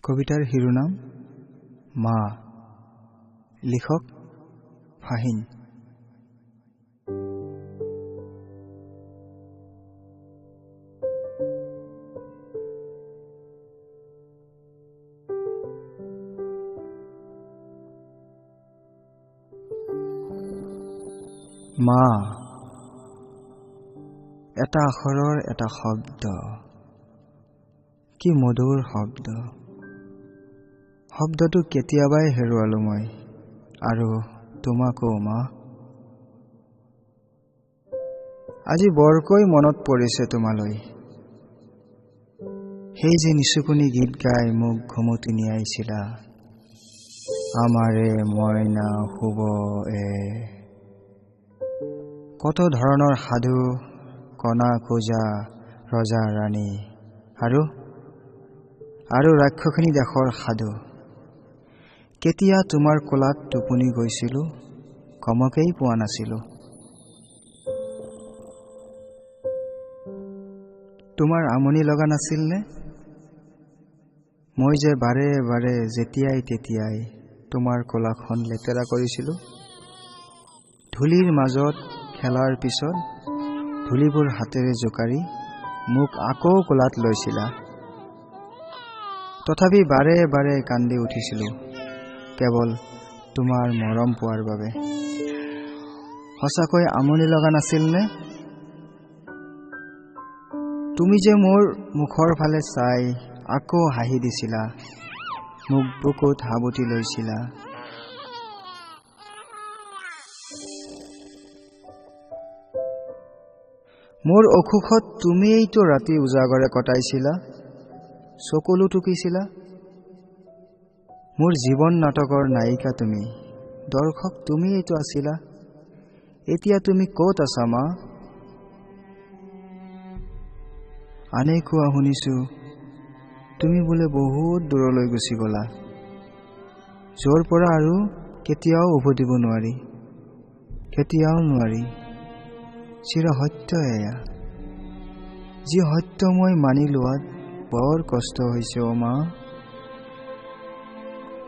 কবিতাৰ শিৰোনাম মা। লিখক ফাহিন। মা, এটা আখৰৰ এটা শব্দ, কি মধুৰ শব্দ। শব্দটো কেতিয়াবাই হেৰুৱালো মই, আৰু তোমাকো মা। আজি বৰকৈ মনত পৰিছে তোমালৈ, সেই যে নিচুকনি গীত গাই মোক ঘুমতি নিয়াইছিলা। আমাৰে মইনা শুব কত ধৰণৰ সাধু, কণা কোজা, ৰজা ৰাণী আৰু ৰাক্ষসিনী দেশৰ সাধু। কেতিয়া তোমাৰ কোলাত টোপনি গৈছিলো, কমকেই পোৱা নাছিলো। তোমাৰ আমনি লগা নাছিল নে? মই যে বাৰে বাৰে যেতিয়াই তেতিয়াই তোমাৰ কোলাখন লেতেৰা কৰিছিলো। ধূলিৰ মাজত খেলাৰ পিছত ধূলিবোৰ হাতেৰে জোকাৰি মোক আকৌ কোলাত লৈছিলা। তথাপি বাৰে বাৰে কান্দি উঠিছিলো, কেৱল তোমাৰ মৰম পোৱাৰ বাবে। সঁচাকৈ আমনি লগা নাছিল নে? তুমি যে মোৰ মুখৰ ফালে চাই আকৌ হাঁহি দিছিলা, মোক বুকুত সাবটি লৈছিলা। মোৰ অসুখত তুমিয়েইতো ৰাতি উজাগৰে কটাইছিলা, চকুলো টুকিছিলা। মোৰ জীৱন নাটকৰ নায়িকা তুমি, দৰ্শক তুমিয়েইতো আছিলা। এতিয়া তুমি ক'ত আছা মা? আনে কোৱা শুনিছো, তুমি বোলে বহুত দূৰলৈ গুচি গলা, য'ৰ পৰা আৰু কেতিয়াও উভতিব নোৱাৰি, কেতিয়াও নোৱাৰি। চিৰ সত্য এয়া, যি সত্য মই মানি লোৱাত বৰ কষ্ট হৈছে অ মা।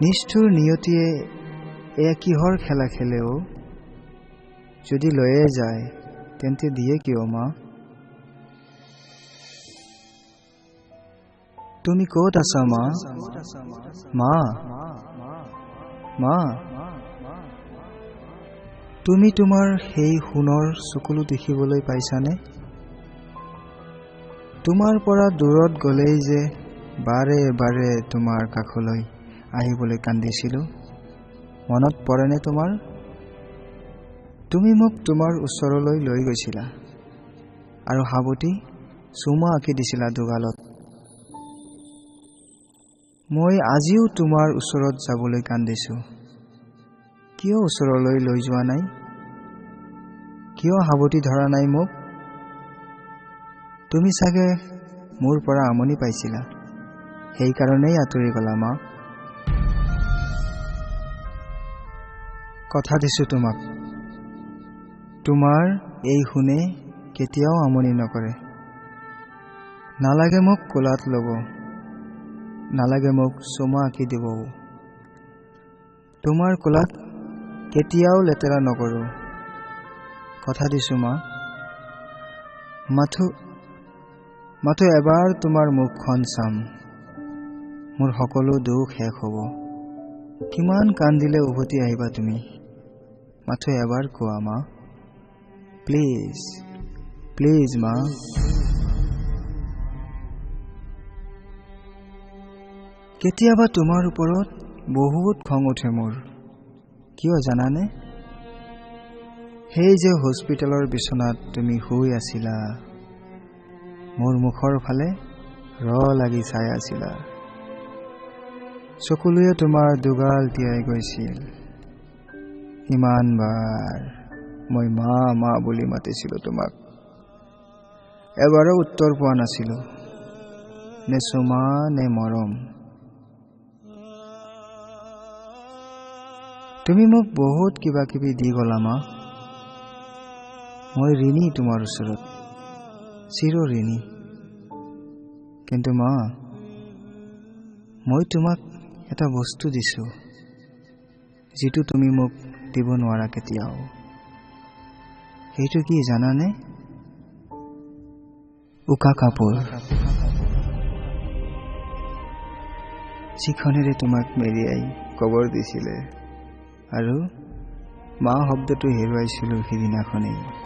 নিষ্ঠুৰ নিয়তিয়ে এয়া কিহৰ খেলা খেলে অ? যদি লৈয়ে যায় তেন্তে দিয়ে কিয় মা? তুমি ক'ত আছা মা? মা, মা, তুমি তোমাৰ সেই সোণৰ চকুলো দেখিবলৈ পাইছানে? তোমাৰ পৰা দূৰত গলেই যে বাৰে বাৰে তোমাৰ কাষলৈ আহিবলৈ কান্দিছিলো, মনত পৰেনে তোমাৰ? তুমি মোক তোমাৰ ওচৰলৈ লৈ গৈছিলা আৰু সাবটি চুমা আঁকি দিছিলা দুগালত। মই আজিও তোমাৰ ওচৰত যাবলৈ কান্দিছো। কিয় ওচৰলৈ লৈ যোৱা নাই? কিয় সাবটি ধৰা নাই মোক? তুমি চাগে মোৰ পৰা আমনি পাইছিলা, সেইকাৰণেই আঁতৰি গলা মা। কথা দিছো তোমাক, তোমাৰ এই সোণে কেতিয়াও আমনি নকৰে। নালাগে মোক কোলাত ল'ব, নালাগে মোক চুমা আঁকি দিব। তোমাৰ কোলাত কেতিয়াও লেতেৰা নকৰো, কথা দিছো মা। মাথো এবাৰ তোমাৰ মুখখন চাম, মোৰ সকলো দুখ শেষ হ'ব। কিমান কান্দিলে উভতি আহিবা তুমি? মাথো এবাৰ কোৱা মা, প্লিজ প্লিজ মা। কেতিয়াবা তোমাৰ ওপৰত বহুত খং উঠে মোৰ, কিয় জানানে? সেই যে হস্পিটেলৰ বিচনাত তুমি শুই আছিলা, মোৰ মুখৰ ফালে লাগি চাই আছিলা। চকুলোৱে তোমাৰ দুগাল তিয়াই গৈছিল। ইমান বাৰ মই মা মা বুলি মাতিছিলো তোমাক, এবাৰো উত্তৰ পোৱা নাছিলো, নে চুমা নে মৰম। তুমি মোক বহুত কিবা কিবি দি গলা মা। মই ঋণী তোমাৰ ওচৰত, চিৰ ঋণী। কিন্তু মা, মই তোমাক এটা বস্তু দিছোঁ যিটো তুমি মোক দিব নোৱাৰা কেতিয়াও। সেইটো কি জানানে? উকা কাপোৰ, যিখনেৰে তোমাক মেৰিয়াই কবৰ দিছিলে আৰু মা শব্দটো হেৰুৱাইছিলোঁ সিদিনাখনেই।